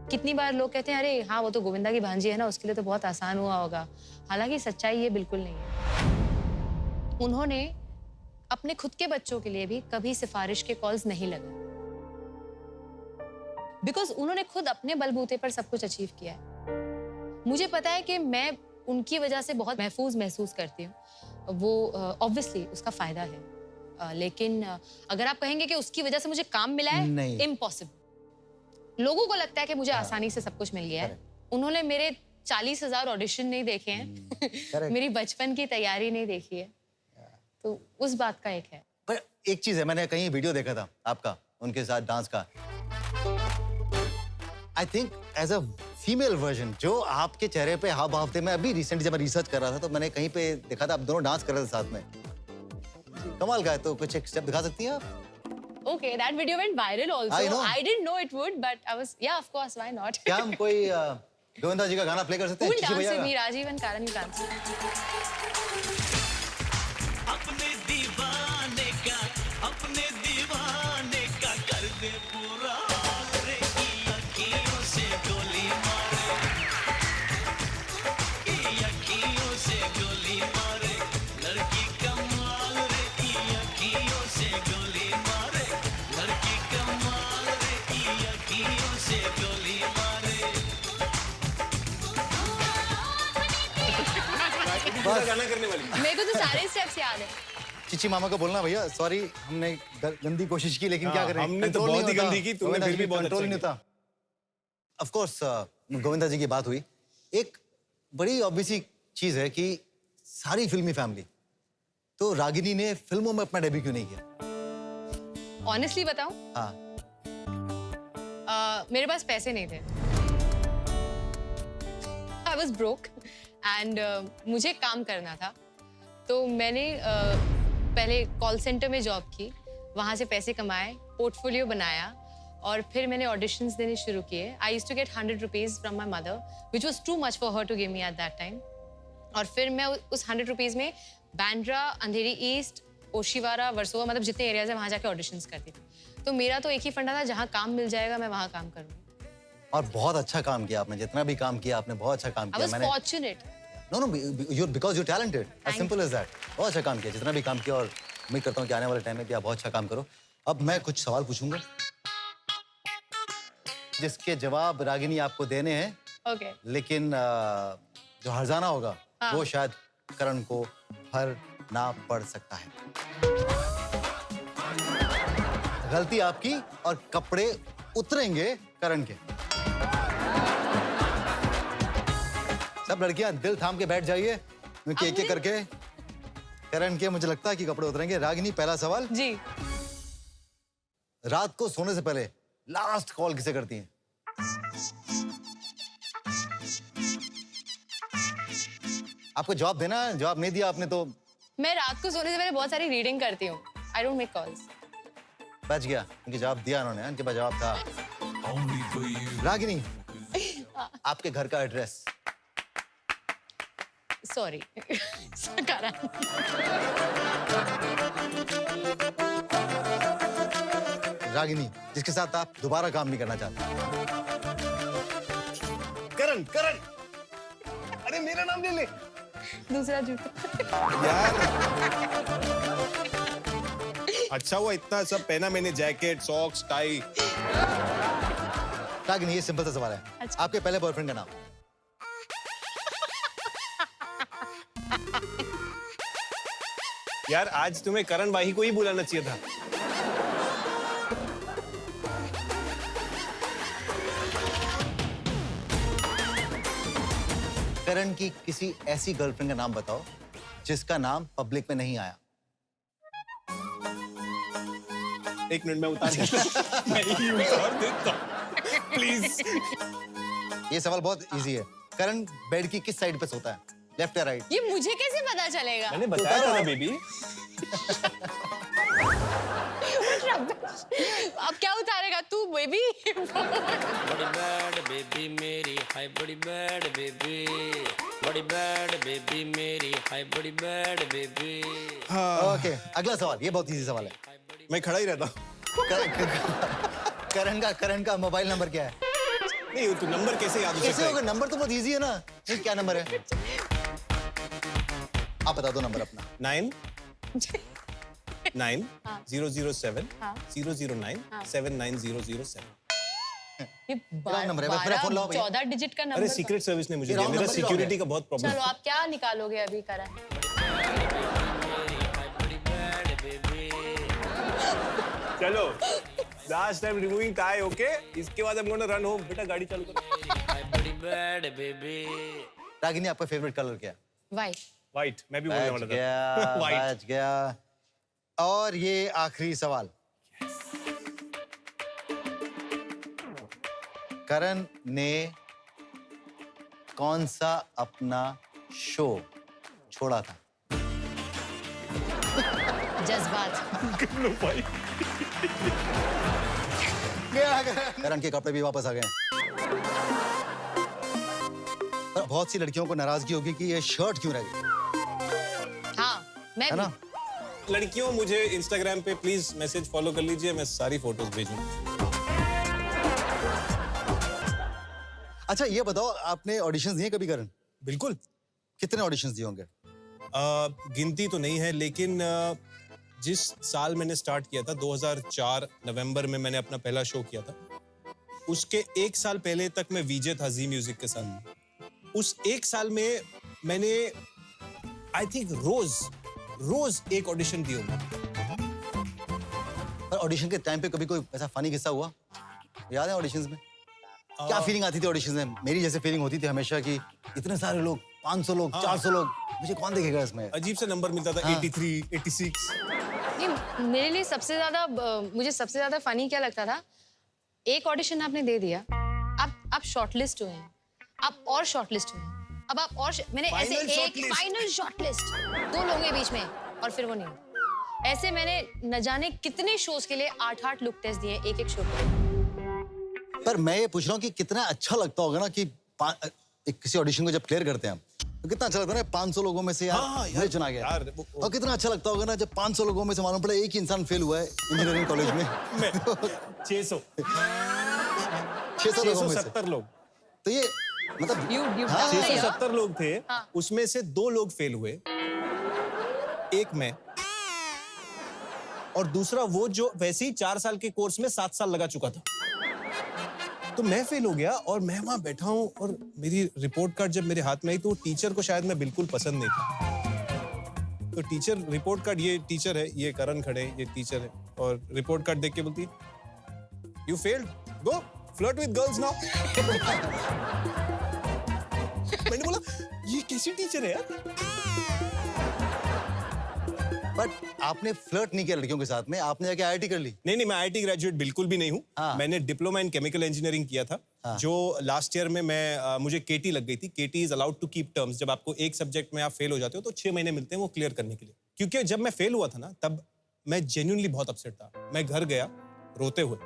कितनी बार लोग कहते हैं अरे हाँ वो तो गोविंदा की भांजी है ना, उसके लिए तो बहुत आसान हुआ होगा. हालांकि सच्चाई ये बिल्कुल नहीं है. उन्होंने अपने खुद के बच्चों के लिए भी कभी सिफारिश के कॉल्स नहीं लगाए. बिकॉज उन्होंने खुद अपने बलबूते पर सब कुछ अचीव किया है। मुझे पता है कि मैं उनकी वजह से बहुत महफूज महसूस करती हूँ, वो ऑब्वियसली उसका फायदा है। लेकिन अगर आप कहेंगे कि उसकी वजह से मुझे काम मिला है, नहीं। इम्पॉसिबल। लोगों को लगता है कि मुझे आसानी से सब कुछ मिल गया है। उन्होंने मेरे 40,000 ऑडिशन नहीं देखे हैं, मेरी बचपन की तैयारी नहीं देखी है, तो उस बात का एक है। पर एक चीज है, मैंने कहीं वीडियो देखा था आपका उनके साथ डांस का। I think as a female version जो आपके चेहरे पे हाव भाव थे, मैं अभी रिसेंटली जब मैं रिसर्च कर रहा था तो मैंने कहीं पे देखा था आप दोनों डांस कर रहे थे साथ में। कमाल का है, तो कुछ एक स्टेप दिखा सकती हैं आप? Okay, that video went viral also. I know. I didn't know it would, but I was, yeah, of course, why not? क्या हम कोई गोविंदा जी का गाना प्ले कर सकते हैं? Who will चिची dance भैया with का? me? Rajiv and Karan will dance. अपने दीवाने का कर दे पूरा रे की अखियों से गोली मारे, की अखियों से गोली मारे, लड़की कमाल रे की अखियों से गोली मारे, लड़की कमाल रे की अखियों से गोली मारे। पूरा गाना करने वाली। मेरे को तो सारे स्टेप्स याद है। चिची मामा को बोलना भैया सॉरी, हमने गंदी कोशिश की लेकिन क्या हाँ, करें, हमने तो control बहुत नहीं ही होता। गंदी की, तुमने गोविंदा फिर जी भी की बहुत control अच्छा नहीं होता। ऑफ कोर्स गोविंदा जी की बात हुई, एक बड़ी ऑब्वियसली चीज है कि सारी फिल्मी फैमिली, तो रागिनी ने फिल्मों में अपना डेब्यू क्यों नहीं किया? Honestly बताऊं, हाँ, मेरे पास पैसे नहीं थे। I was broke and मुझे काम करना था, तो मैंने पहले कॉल सेंटर में जॉब की, वहाँ से पैसे कमाए, पोर्टफोलियो बनाया और फिर मैंने ऑडिशंस देने शुरू किए। I used to get 100 rupees from my mother, which was too much for her to give me at that time. और फिर मैं उस 100 रुपीज में बैंड्रा, अंधेरी ईस्ट, ओशिवारा, वर्सोवा, मतलब जितने एरियाज है वहाँ जाके ऑडिशंस करती थी। तो मेरा तो एक ही फंडा था, जहाँ काम मिल जाएगा मैं वहाँ काम करूँगी। और बहुत अच्छा काम किया आपने, जितना भी काम किया आपने बहुत अच्छा काम आई किया। Was fortunate. No no, you're because you're talented, as Thank simple as that। बहुत अच्छा काम किया, जितना भी काम किया, और उम्मीद करता हूँ कि आने वाले टाइम में भी आप बहुत अच्छा काम करो। अब मैं कुछ सवाल पूछूंगा जिसके जवाब रागिनी आपको देने हैं, ओके। लेकिन जो हर्जाना होगा वो शायद करण को भरना पड़ सकता है। गलती आपकी और कपड़े उतरेंगे करण के। सब लड़कियां दिल थाम के बैठ जाइए, क्योंकि एक एक करके करण के मुझे लगता है कि कपड़े उतरेंगे। रागिनी, पहला सवाल, जी। रात को सोने से पहले लास्ट कॉल किसे करती हैं? आपको जवाब देना है, जवाब नहीं दिया आपने तो मैं रात को सोने से पहले बहुत सारी रीडिंग करती हूँ। I don't make calls. बच गया, क्योंकि जवाब दिया उन्होंने, उनके पास जवाब था। रागिनी, आपके घर का एड्रेस? सॉरी। रागिनी, जिसके साथ आप दोबारा काम नहीं करना चाहते? करण, करण, अरे मेरा नाम ले ले दूसरा जूता। यार। अच्छा हुआ इतना सब पहना मैंने, जैकेट, सॉक्स, टाई। रागिनी, ये सिंपल सा सवाल है, अच्छा। आपके पहले बॉयफ्रेंड का नाम? यार आज तुम्हें करण भाई को ही बुलाना चाहिए था। करण की किसी ऐसी गर्लफ्रेंड का नाम बताओ जिसका नाम पब्लिक में नहीं आया। एक मिनट में उतार देता हूं। मैं ही उतार देता हूं। प्लीज। ये सवाल बहुत इजी है। करण बेड की किस साइड पे सोता है, लेफ्ट या राइट? ये मुझे कैसे पता चलेगा? मैंने बताया था ना बेबी। अब क्या उतारेगा तू बेबी? बड़ी बैड बेबी मेरी, हाय बड़ी बैड बेबी, बड़ी बैड बेबी मेरी, हाय बड़ी बैड बेबी। ओके, अगला सवाल, ये बहुत इजी सवाल है। मैं खड़ा ही रहता हूं। करण का मोबाइल नंबर क्या है? नहीं, तू नंबर कैसे याद हो कैसे सकता होगा? है? नंबर तो बहुत इजी है ना। नहीं, क्या नंबर है? आप बता दो नंबर अपना। 9 हाँ। 007 हाँ। 009 79007। ये नंबर है, मेरा फोन लाओ भैया। 14 डिजिट का अरे नंबर सीक्रेट सर्विस ने मुझे ये दिया, wrong मेरा number ही सिक्योरिटी का बहुत प्रॉब्लम चलो आप क्या निकालोगे अभी करण? चलो last time removing tie, okay? इसके बाद हम गोना रन होम। बेटा गाड़ी चालू करो। रागिनी, आपका फेवरेट कलर क्या है? वाइट। व्हाइट, मैं भी बोलने बच वाला गया, था। व्हाइट। बच गया। और ये आखिरी सवाल, करण ने कौन सा अपना शो छोड़ा था? जज्बात। करण के कपड़े भी वापस आ गए। पर बहुत सी लड़कियों को नाराजगी होगी कि ये शर्ट क्यों रह गई, हाँ मैं है भी। ना? लड़कियों, मुझे इंस्टाग्राम पे प्लीज मैसेज फॉलो कर लीजिए, मैं सारी फोटोज भेजूंगा। अच्छा ये बताओ, आपने ऑडिशंस दिए कभी करण? बिल्कुल। कितने ऑडिशंस दिए होंगे? गिनती तो नहीं है, लेकिन जिस साल मैंने स्टार्ट किया था 2004 नवंबर में मैंने अपना पहला शो किया था, उसके एक साल पहले तक मैं वीजे था जी म्यूजिक के साथ। उस एक साल में मैंने आई थिंक रोज एक ऑडिशन दिया होगा। पर ऑडिशन के टाइम पे कभी कोई ऐसा फनी किस्सा हुआ याद है ऑडिशंस में? क्या फीलिंग आती थी ऑडिशंस में? मेरी जैसे फीलिंग होती थी हमेशा कि इतने सारे लोग, 500 लोग, 400 लोग, मुझे कौन देखेगा इसमें? अजीब सा नंबर मिलता था, 83, 86। ये मेरे लिए सबसे ज्यादा मुझे सबसे ज्यादा फनी क्या लगता था, एक ऑडिशन आपने दे दिया, आप शॉर्टलिस्ट हुए हैं, आप और शॉर्टलिस्ट हुए हैं, अब आप और मैंने ऐसे Final एक shortlist। फाइनल शॉर्टलिस्ट 2 लोगों के बीच में, और फिर वो नहीं हुआ। ऐसे मैंने न जाने कितने शोज के लिए 8 लुक टेस्ट दिए एक शो पे। पर मैं ये पूछ रहा हूँ कि कितना अच्छा लगता होगा ना कि किसी ऑडिशन को जब क्लियर करते हैं हम, तो कितना अच्छा लगता है ना 500 लोगों में से यार मुझे चुना गया। और कितना अच्छा लगता होगा ना जब 500 लोगों में से मालूम पड़े एक ही इंसान फेल हुआ है इंजीनियरिंग कॉलेज में। 600 लोगों में से। 670 लोग। तो ये मतलब हाँ, 670 लोग थे, उसमें से 2 लोग फेल हुए, एक मैं और दूसरा वो जो वैसे ही 4 साल के कोर्स में 7 साल लगा चुका था। तो मैं फेल हो गया और मैं वहां बैठा हूं और मेरी रिपोर्ट कार्ड जब मेरे हाथ में आई तो टीचर को शायद मैं बिल्कुल पसंद नहीं था। तो टीचर रिपोर्ट कार्ड, ये टीचर है, ये करण खड़े हैं, ये टीचर है, और रिपोर्ट कार्ड देख के बोलती है you failed, go flirt with girls now. मैंने बोला ये कैसी टीचर है यार? बट आपने फ्लर्ट नहीं किया लड़कियों के साथ में, आपने जाके आईआईटी कर ली। नहीं, मैं आईआईटी ग्रेजुएट बिल्कुल भी नहीं हूँ। हाँ। मैंने डिप्लोमा इन केमिकल इंजीनियरिंग किया था। हाँ। जो लास्ट ईयर में मुझे केटी लग गई थी। KT is allowed to keep terms. जब आपको एक सब्जेक्ट में आप फेल हो जाते हो तो 6 महीने मिलते हैं वो क्लियर करने के लिए। क्योंकि जब मैं फेल हुआ था ना, तब मैं जेन्युइनली बहुत अपसेट था। मैं घर गया रोते हुए,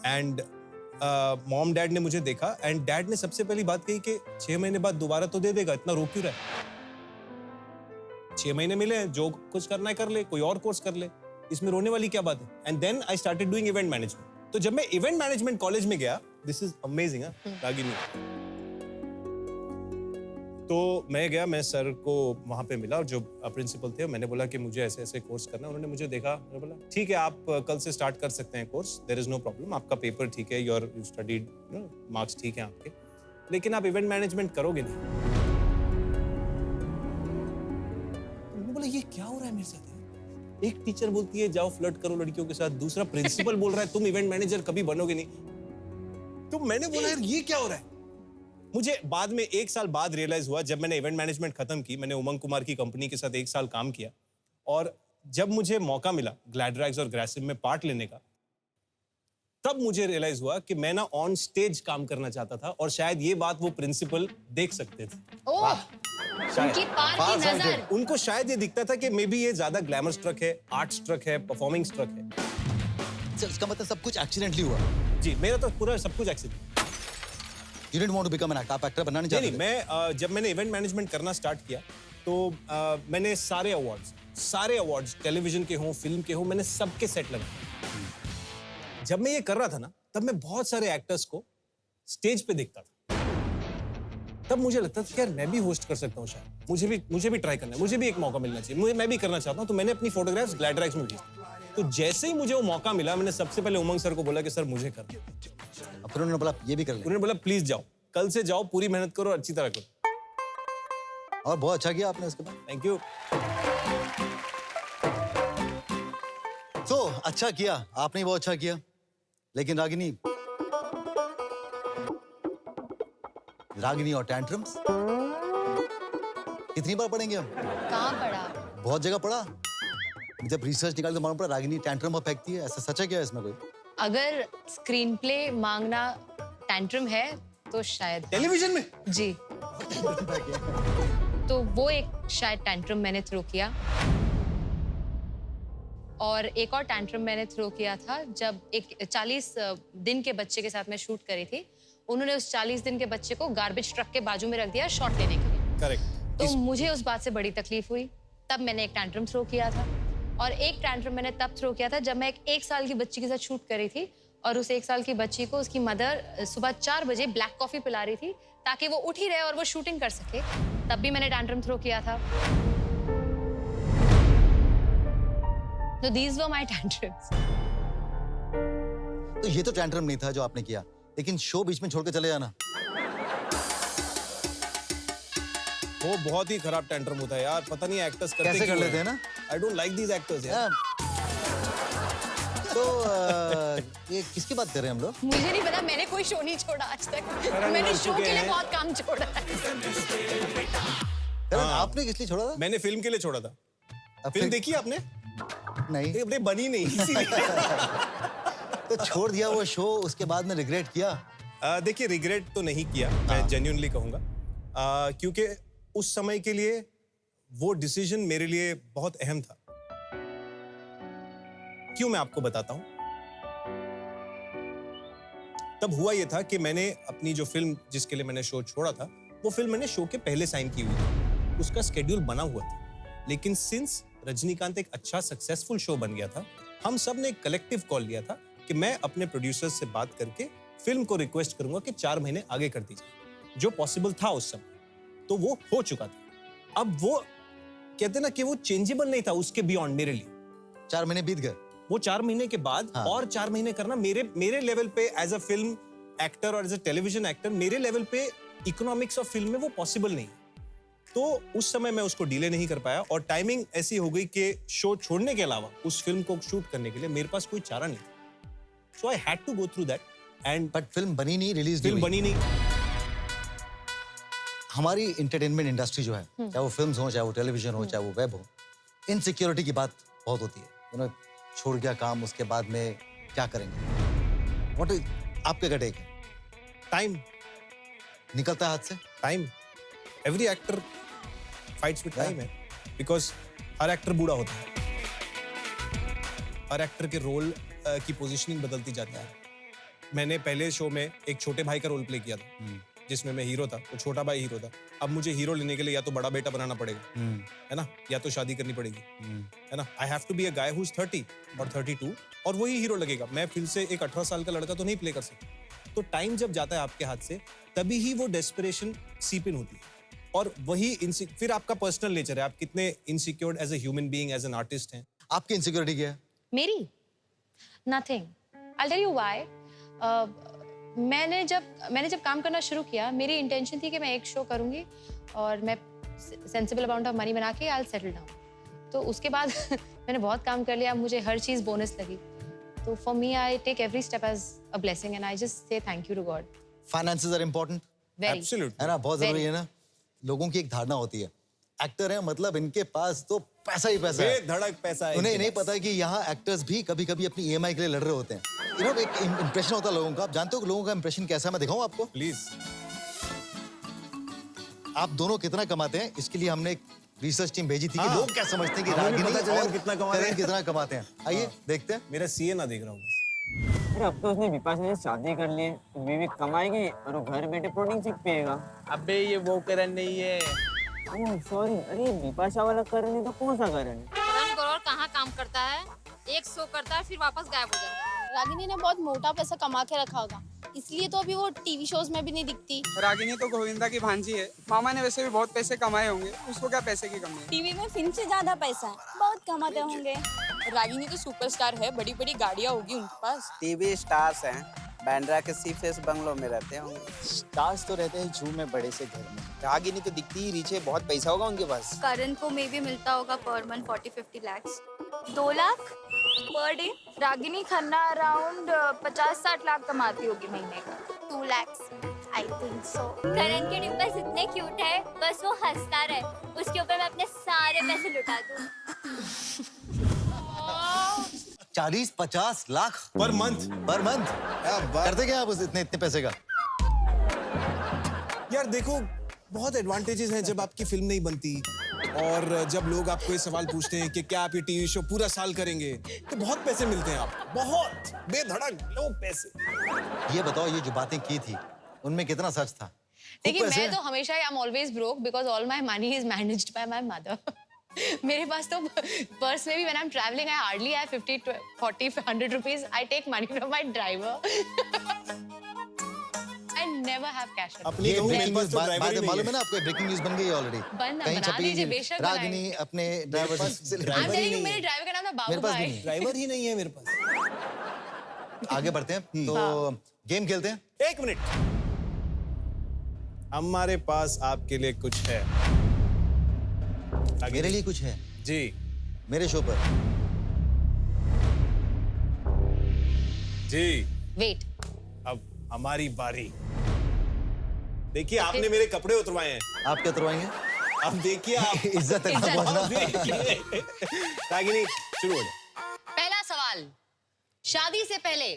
एंड मॉम डैड ने मुझे देखा, एंड डैड ने सबसे पहली बात कही कि 6 महीने बाद दोबारा तो दे देगा, इतना रो क्यों रहा है? 6 महीने मिले, जो कुछ करना है कर ले, कोई और कोर्स कर ले, इसमें रोने वाली क्या बात है? And then I started doing event management. तो जब मैं इवेंट मैनेजमेंट कॉलेज में गया, दिस इज अमेजिंग रागिनी। तो मैं गया, मैं सर को वहां पे मिला और जो प्रिंसिपल थे, मैंने बोला कि मुझे ऐसे ऐसे कोर्स करना है। उन्होंने मुझे देखा, मैंने बोला ठीक है, आप कल से स्टार्ट कर सकते हैं course, there is no problem, आपका पेपर ठीक है, यू स्टडीड, मार्क्स ठीक है आपके, लेकिन आप इवेंट मैनेजमेंट करोगे नहीं। बोला ये क्या हो रहा है मेरे साथ? एक टीचर बोलती है जाओ फ्लर्ट करो लड़कियों के साथ, दूसरा प्रिंसिपल बोल रहा है तुम इवेंट मैनेजर कभी बनोगे नहीं। तो मैंने बोला यार ये क्या हो रहा है? मुझे बाद में 1 साल बाद रियलाइज हुआ, जब मैंने इवेंट मैनेजमेंट खत्म की, मैंने उमंग कुमार की कंपनी के साथ 1 साल काम किया, और जब मुझे मौका मिला ग्लैडरैग्स और ग्रेसिम में पार्ट लेने का, तब मुझे रियलाइज हुआ कि मैं ना ऑन स्टेज काम करना चाहता था, और शायद ये बात वो प्रिंसिपल देख सकते थे। ओह, उनकी पार की नजर। उनको शायद ये दिखता था कि मे बी ये ज्यादा ग्लैमर स्ट्रक है, आर्ट स्ट्रक है, परफॉर्मिंग स्ट्रक है। इसका मतलब सब कुछ एक्सीडेंटली हुआ? जी, मेरा तो पूरा सब कुछ accident. You didn't want to become an actor, आप एक्टर बनना नहीं चाहते? नहीं, मैं जब मैंने इवेंट मैनेजमेंट करना स्टार्ट किया तो मैंने सारे अवार्ड्स टेलीविजन के हों, फिल्म के हों, मैंने सबके सेट लगाए। जब मैं ये कर रहा था ना, तब मैं बहुत सारे एक्टर्स को स्टेज पे देखता था। तब मुझे लगता था कि यार मैं भी होस्ट कर सकता हूँ, शायद मुझे भी ट्राई करना है, मुझे भी एक मौका मिलना चाहिए, मैं भी करना चाहता हूँ। तो मैंने अपनी फोटोग्राफ्स ग्लैडरैग्स में भेजी। तो जैसे ही मुझे वो मौका मिला, मैंने सबसे पहले उमंग सर को बोला कि सर मुझे करना। अब फिर उन्होंने बोला ये भी कर ले उन्होंने बोला प्लीज जाओ, कल से जाओ, पूरी मेहनत करो, अच्छी तरह करो। और बहुत अच्छा किया आपने उसके बाद। Thank you. तो अच्छा किया आपने ही, बहुत अच्छा किया। लेकिन रागिनी और टैंट्रम्स कितनी बार पढ़ेंगे हम? कहाँ पढ़ा? बहुत जगह पढ़ा। जब रिसर्च निकाली तो मालूम पड़ा रागिनी टैंट्रम फेंकती है। ऐसा सच है क्या इसमें कोई? अगर स्क्रीन प्ले मांगना टैंट्रम है तो शायद टेलीविजन में? जी। तो वो एक शायद टैंट्रम मैंने थ्रो किया। और एक और टैंट्रम मैंने थ्रो किया था जब एक 40 दिन के बच्चे के साथ मैं शूट करी थी। उन्होंने उस 40 दिन के बच्चे को गार्बेज ट्रक के बाजू में रख दिया शॉट लेने के लिए। करेक्ट। तो मुझे उस बात से बड़ी तकलीफ हुई। तब मैंने एक टैंट्रम थ्रो किया था। और एक टैंट्रम मैंने तब थ्रो किया था जब मैं एक साल की बच्ची के साथ शूट करी थी और उस 1 साल की बच्ची को उसकी मदर सुबह 4 बजे ब्लैक कॉफी पिला रही थी ताकि वो उठ ही रहे और वो शूटिंग कर सके। तब भी मैंने टैंट्रम थ्रो किया था। तो these were my tantrums. तो ये तो टैंट्रम नहीं था जो आपने किया, लेकिन शो बीच में छोड़ के चले जाना। वो बहुत ही खराब टैंट्रम होता है यार, पता नहीं एक्टर्स करते कैसे कर क्यों लेते हैं ना? I don't like these actors यार। तो ये किसकी बात कर रहे हैं हम लोग? मुझे नहीं पता, मैंने कोई शो नहीं छोड़ा आज तक। मैंने शो के लिए बहुत काम छोड़ा है। करण, आपने किस लिए छोड़ा था? मैंने फिल्म के लिए छोड़ा था। अब फिल्म फिर- देखी आपने? नहीं। ये बनी नहीं इसीलिए। तो छोड़ दिया वो शो, उसके बाद में रिग्रेट किया? देखिए रिग्रेट तो नहीं किया, मैं जेन्युइनली कहूंगा, क्योंकि उस समय के लिए वो डिसीजन मेरे लिए बहुत अहम था। क्यों, मैं आपको बताता हूं। तब हुआ ये था कि मैंने अपनी जो फिल्म जिसके लिए मैंने शो छोड़ा था, वो फिल्म मैंने शो के पहले साइन की हुई थी, उसका स्केड्यूल बना हुआ था। लेकिन सिंस रजनीकांत एक अच्छा सक्सेसफुल शो बन गया था, हम सब ने एक कलेक्टिव कॉल लिया था कि मैं अपने प्रोड्यूसर्स से बात करके फिल्म को रिक्वेस्ट करूंगा कि 4 महीने आगे कर दीजिए, जो पॉसिबल था उस समय। तो वो हो चुका था। अब वो कहते ना कि वो चेंजेबल नहीं था उसके बियॉन्ड मेरे लिए। 4 महीने बीत गए। वो 4 महीने के बाद हाँ। और 4 महीने करना मेरे लेवल पे एज अ फिल्म एक्टर और एज अ टेलीविजन एक्टर, मेरे लेवल पे इकोनॉमिक्स ऑफ फिल्म में वो पॉसिबल नहीं है। तो उस समय मैं उसको डिले नहीं कर पाया और टाइमिंग ऐसी हो गई कि शो छोड़ने के अलावा उस फिल्म को शूट करने के लिए मेरे पास कोई चारा नहीं था। So I had to go through that and but film बनी नहीं, रिलीज फिल्म बनी नहीं। हमारी एंटरटेनमेंट इंडस्ट्री जो है, चाहे वो फिल्म्स हो, चाहे वो टेलीविजन हो, चाहे वो वेब हो, इनसिक्योरिटी की बात बहुत होती है। उन्होंने छोड़ गया काम, उसके बाद में क्या करेंगे? व्हाट आपके क्या टेक है? टाइम निकलता है हाथ से? Time every actor fights with time है, बिकॉज हर एक्टर बूढ़ा होता है, हर एक्टर के रोल की पोजीशनिंग बदलती जाती है। मैंने पहले शो में एक छोटे भाई का रोल प्ले किया था जिसमें मैं हीरो था, वो छोटा भाई हीरो था। अब मुझे हीरो लेने के लिए या तो बड़ा बेटा बनाना पड़ेगा, है ना, या तो शादी करनी पड़ेगी, है ना। I have to be a guy who is 30 और 32 और वही हीरो लगेगा। मैं फिर से एक 18 साल का लड़का तो नहीं प्ले कर सकता। तो टाइम जब जाता है आपके हाथ से, तभी ही वो डेस्परेशन सीप इन होती है। और वही फिर आपका पर्सनल नेचर है, आप कितने insecured as a human being, as an artist हैं। आपकी इनसिक्योरिटी क्या है? मेरी nothing. I tell you why. मैंने जब काम करना शुरू किया, मेरी इंटेंशन थी कि मैं एक शो करूंगी और मैं सेंसिबल अमाउंट ऑफ मनी बना के आई विल सेटल डाउन। तो उसके बाद मैंने बहुत काम कर लिया, मुझे हर चीज़ बोनस लगी। तो for me I take every step as a blessing and I just say thank you to God. Finances are important, very absolutely है ना, बहुत जरूरी Very. है ना। लोगों की एक धारणा होती है, एक्टर है मतलब इनके पास तो पैसा ही पैसा है। बेधड़क पैसा है। उन्हें इनके नहीं पास। पता है कि यहाँ एक्टर्स भी कभी कभी अपनी ईएमआई के लिए लड़ रहे होते हैं। यू नो, एक इंप्रेशन होता है लोगों का। आप जानते हो कि लोगों का इंप्रेशन कैसा है? मैं दिखाऊं आपको। प्लीज। आप दोनों कितना कमाते हैं, इसके लिए हमने एक रिसर्च टीम भेजी थी कि हाँ। लोग क्या समझते हैं कि हमें भी रागिनी पता चले और हम कितना कमा रहे हैं। करण कितना कमाते हैं। आइए देखते हैं। मेरा सीए ना देख रहा हूँ बस। अरे अब तो उसने विपाशा से शादी कर ली है, बीवी कमाएगी और वो घर बैठे प्रोटीन शेक पिएगा। अबे ये वो करण नहीं है। ओह सॉरी, अरे विपाशा वाला करण है तो कौन सा करण है? करण ग्रोवर कहाँ काम करता है? एक शो करता है फिर वापस गायब हो जाता है। रागिनी ने बहुत मोटा पैसा कमा के रखा होगा, इसलिए तो अभी वो टीवी शोज में भी नहीं दिखती। रागिनी तो गोविंदा की भांजी है। मामा ने वैसे भी बहुत पैसे कमाए होंगे, उसको क्या पैसे की कमी है? टीवी में फिल्म से ज्यादा पैसा है, बहुत कमाते होंगे। रागिनी तो सुपरस्टार है, बड़ी बड़ी गाड़ियाँ होगी उनके पास। टीवी स्टार्स हैं, बैंड्रा के सीफेस बंगलों में रहते होंगे। स्टार्स तो रहते हैं जू में बड़े से घर में। रागिनी तो दिखती ही रीच है, बहुत पैसा होगा उनके पास। करण को मे भी मिलता होगा per month 40-50 lakhs। 2 lakh per day. Ragini Khanna around 50-60 lakh कमाती होगी महीने का। 2 lakhs आई थिंक सो। करण के डिम्पल्स इतने क्यूट है, बस वो हंसता रहे, उसके ऊपर मैं अपने सारे पैसे लुटा दूं। 40-50 लाख पर मंथ। करते क्या आप उस इतने पैसे का? यार देखो, बहुत एडवांटेजेस हैं जब आपकी फिल्म नहीं बनती और जब लोग आपको ये सवाल पूछते हैं कि क्या आप ये टीवी शो पूरा साल करेंगे, तो बहुत पैसे मिलते हैं आपको, बहुत बेधड़क लोग पैसे। ये बताओ, ये जो बातें की थी उनमें कितना सच था? देखिए, मैं तो हमेशा I am always broke because all my money is managed by my mother. मेरे पास तो पर्स में भी when I am travelling I hardly have 50, 40, 100 rupees. I take money from my driver. I never have cash. अपनी ये कहूँ, मेरे breaking पास न्यूज तो ड्राइवर ही नहीं मालूम है। है ना आपको? ब्रेकिंग न्यूज बन गई ऑलरेडी। बना दीजिए, बेशक बनाइए। रागिनी अपने ड्राइवर से I'm telling you, मेरे ड्राइवर का नाम है मेरे बाबू पास भी भाई। नहीं। ड्राइवर ही नहीं है मेरे पास। आगे बढ़ते हैं तो गेम खेलते हैं। 1 मिनट, हमारे पास आपके लिए कुछ है। मेरे लिए कुछ है जी, मेरे शो पर। जी। Wait. अब हमारी बारी। देखिए, आपने मेरे कपड़े उतरवाए हैं। आप क्या उतरवाएंगे? अब देखिए आप। इज्जत तक इज्जत। पहुंचना। अब देखिए। रागिनी, शुरू हो जाए। पहला सवाल, शादी से पहले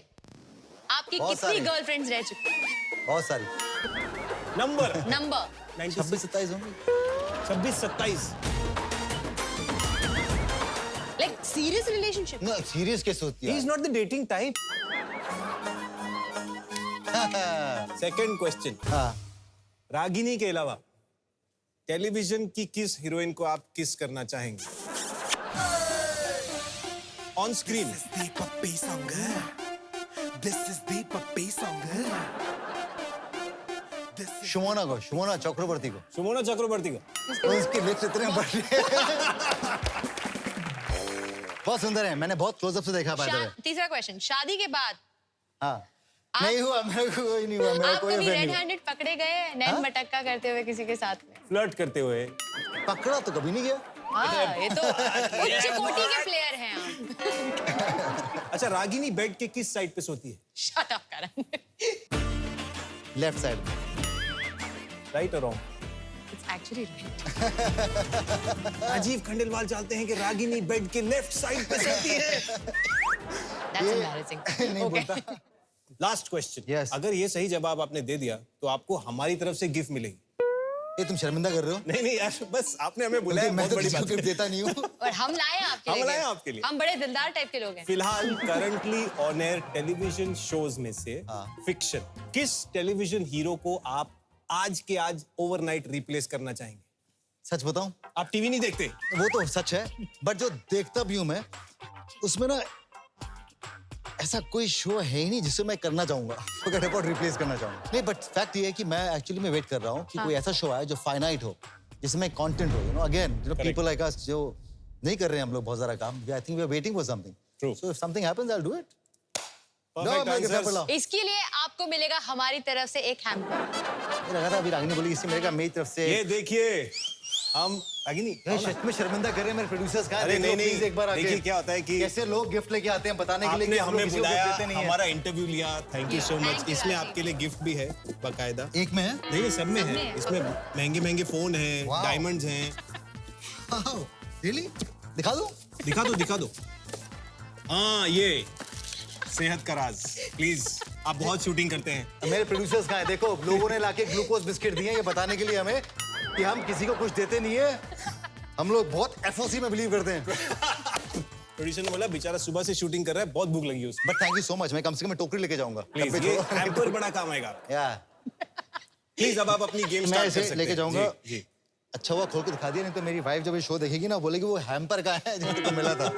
आपकी बहुत कितनी सारी। गर्लफ्रेंड्स रह चुकी? बहुत सारी। नंबर नंबर 26-27 होंगे। 26-27। Like serious relationship. ना सीरियस केस होती He है। is not the dating type. Second question, हाँ, रागिनी के अलावा टेलीविजन की किस हीरोइन को आप किस करना चाहेंगे? On screen. the puppy song. This is the puppy song. This is Shumona Chakraborty को। सुमोना चक्रवर्ती का। उसके लिप्स इतने बड़े बहुत सुंदर है। मैंने बहुत क्लोजअप से देखा बाय द वे। तीसरा क्वेश्चन, शादी के बाद हाँ, नहीं हुआ, मेरे को कोई नहीं हुआ, मेरा आप कोई कभी अफेयर रेड नहीं हुआ। हैंडेड पकड़े गए नैन मटक्का करते हुए किसी के साथ में? फ्लर्ट करते हुए। पकड़ा तो कभी नहीं गया। हाँ, ये तो उच्च कोटि के प्लेयर हैं आप। अच्छा, रागिनी बेड के किस साइड पे सोती है? Shut up Karan. Left side. Right और wrong? It's actually right. Rajeev Khandelwal चाहते हैं कि रागिनी बेड के लेफ्ट साइड पे सोती है। That's embarrassing. नहीं बोलता। Last question, Yes. अगर ये सही जवाब आपने दे दिया तो आपको हमारी तरफ से गिफ्ट मिलेगी। ये तुम शर्मिंदा कर रहे हो? नहीं नहीं यार, बस आपने हमें बुलाया, मैं बहुत तो बड़ी किसी को बात गिफ्ट है। देता नहीं हूँ। और हम लाए हैं आपके लिए। हम लाए हैं gift। आपके लिए। हम बड़े दिलदार टाइप के लोग हैं। फिलहाल currently on air television shows में से हाँ। फिक्शन किस टेलीविजन हीरो को आप आज के आज ओवरनाइट रिप्लेस करना चाहेंगे? सच बताऊं, आप टीवी नहीं देखते? वो तो सच है, बट जो देखता भी हूं मैं, उसमें ना ऐसा कोई शो है ही नहीं जिससे मैं करना चाहूंगा, अगर रिपोर्ट रिप्लेस करना चाहूंगा। नहीं, बट फैक्ट ये है कि मैं एक्चुअली में वेट कर रहा हूँ कि कोई ऐसा शो आए जो फाइनाइट हो, जिसमें कंटेंट हो, अगेन पीपल लाइक अस जो नहीं कर रहे हैं हम लोग बहुत सारा काम। I think we are waiting for something. True. So if something happens I will do it. Perfect answers. इसके लिए आपको मिलेगा हमारी तरफ से एक हैम्पर। लगा था अभी रागिनी बोली इससे मेरे का मेरी तरफ से। ये देखिए, हम रागिनी नहीं, सच में शर्मिंदा कर रहे हैं मेरे प्रोड्यूसर्स का। अरे नहीं, प्लीज एक बार आके देखिए क्या होता है कि कैसे लोग गिफ्ट लेके आते हैं बताने के लिए आपने कि हम लोग हमें किसी को बुलाया, गिफ्ट देते नहीं हमारा है। इंटरव्यू लिया, thank you so Thank much. you, इसमें राजीव। आपके लिए गिफ्ट भी है बाकायदा। एक में है? नहीं, सब में सब में है। है, इसमें महंगे महंगे फोन हैं, Wow. डायमंड्स हैं। रियली? दिखा दो। दिखा दो, दिखा दो। हाँ, ये सेहत का राज। प्लीज, आप बहुत शूटिंग करते हैं। मेरे प्रोड्यूसर्स कहाँ हैं? देखो, लोगों ने लाके ग्लूकोज बिस्किट दिए हैं ये बताने के लिए हमें कि हम किसी को कुछ देते नहीं है। हम लोग बहुत एफओसी में बिलीव करते हैं। प्रोड्यूसर ने बोला बेचारा सुबह से शूटिंग कर रहा है, बहुत भूख लगी है उसको। But thank you so much. मैं कम से कम टोकरी लेके जाऊंगा। प्लीज, डब्बे ये छोड़ो। हैम्पर बड़ा काम आएगा। या प्लीज, अब आप अपनी गेम मैं स्टार्ट कर इसे सकते हैं। लेके जाऊंगा। जी, जी। अच्छा हुआ खोल के दिखा दिया, नहीं तो मेरी वाइफ जब ये शो देखेगी ना बोलेगी वो हैम्पर का है जो तुमको मिला था।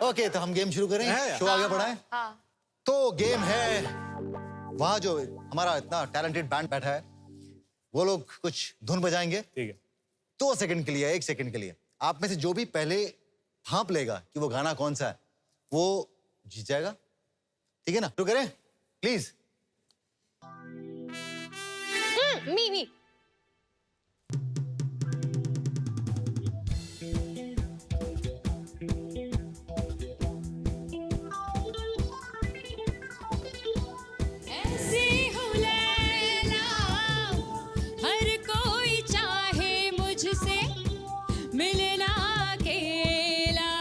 ओके, तो हम गेम शुरू करें, है। शो आगे बढ़ाएं। हाँ। तो गेम है, वहां जो हमारा इतना टैलेंटेड बैंड बैठा है वो लोग कुछ धुन बजाएंगे ठीक है। 2 सेकंड के लिए, 1 सेकंड के लिए। आप में से जो भी पहले भांप लेगा कि वो गाना कौन सा है वो जीत जाएगा। ठीक है ना? शुरू करें? प्लीज। मी ऐसी हूँ लैला, हर कोई चाहे मुझसे मिलना अकेला।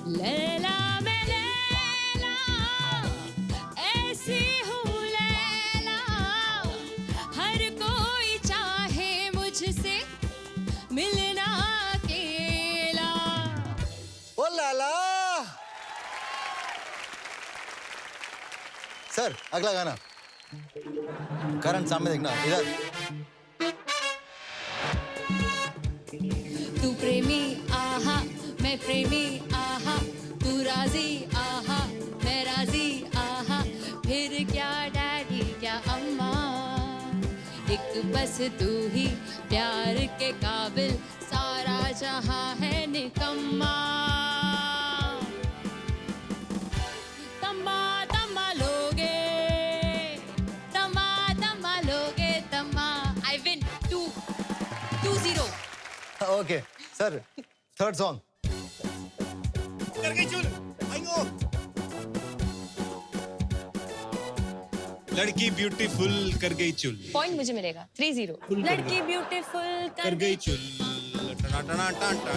लैला मैं लैला, ऐसी हूँ लैला, हर कोई चाहे मुझसे मिलना अकेला। ओ लाला। सर अगला गाना। करण सामने देखना, इधर। तू प्रेमी आहा, मैं प्रेमी आहा, तू राजी आहा, मैं राजी आहा, फिर क्या डैडी क्या अम्मा, एक बस तू ही प्यार के काबिल, सारा जहां है निकम्मा। तम्मा तम्मा लोगे, तम्मा तम्मा लोगे, तम्मा। I win 2-0. Okay sir, third song. कर गई चुल, आइयो। लड़की ब्यूटीफुल कर गई चुल, पॉइंट मुझे मिलेगा 3-0। लड़की ब्यूटीफुल कर गई चुल।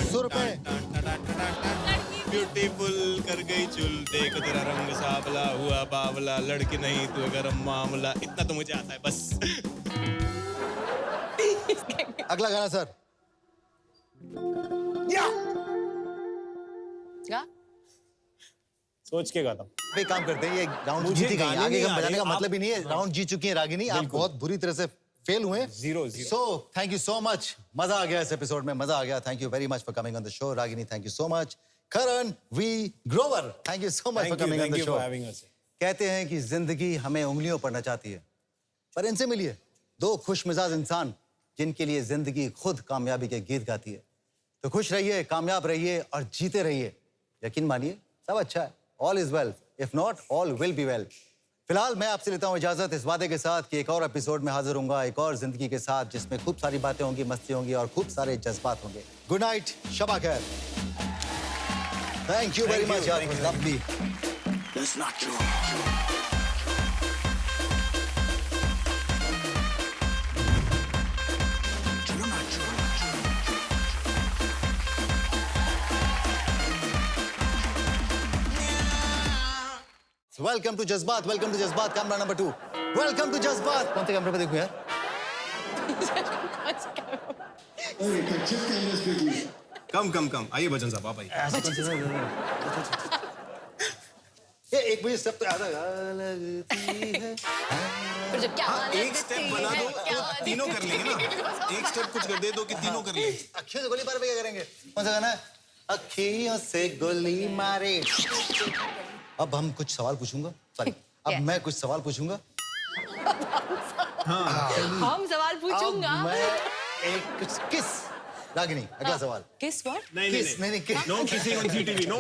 100 रुपए। ब्यूटीफुल कर गई चुल, देख तेरा रंग सावला हुआ बावला, लड़की नहीं तू गरम मामला, इतना तो मुझे आता है बस। अगला गाना सर। गा? सोच के गाता हूँ। एक काम करते हैं, ये राउंड मुझे जीती गई, गाने आगे नहीं हम आ बजाने रहे, का आप- मतलब ही नहीं है। राउंड जीत चुकी हैं रागिनी, आप बहुत बुरी तरह से फेल हुए। 0-0। So thank you so much, मजा आ गया इस एपिसोड में, मजा आ गया। Thank you very much for coming on the show. Ragini thank you so much. Karan V Grover thank you so much for coming on the show. कहते हैं कि जिंदगी हमें उंगलियों पर नचाती है, पर इनसे मिलिए दो खुश मिजाज इंसान जिनके लिए जिंदगी खुद कामयाबी के गीत गाती है। तो खुश रहिए, कामयाब रहिए और जीते रहिए। यकीन मानिए सब अच्छा है, all is well, if not all will be well. फिलहाल मैं आपसे लेता हूं इजाजत इस वादे के साथ कि एक और एपिसोड में हाजिर होऊंगा एक और जिंदगी के साथ, जिसमें खूब सारी बातें होंगी, मस्ती होंगी और खूब सारे जज्बात होंगे। गुड नाइट, शबा खैर। थैंक यू वेरी मच यार, lovely. That's not true. Welcome to Jazbaat, welcome to Jazbaat, camera number 2। Welcome to Jazbaat. कौन से कैमरे पे देखूं यार? कम आइए बच्चन साहब, आप आइए। ये एक मुझे स्टेप तो याद लगती है। पर जब क्या एक स्टेप बना दो तो तीनों कर लेंगे ना। एक स्टेप कुछ कर दे दो कि तीनों कर लेंगे। अखियों से गोली मारे पे क्या करेंगे? कौन सा गाना है? अखियों से गोली मारे। अब हम कुछ सवाल पूछूंगा, सॉरी अब मैं कुछ सवाल पूछूंगा। हम सवाल पूछूंगा। अब मैं एक कुछ किस रागिनी, अगला सवाल। किस व्हाट? नहीं kiss. No kissing on CTV, no.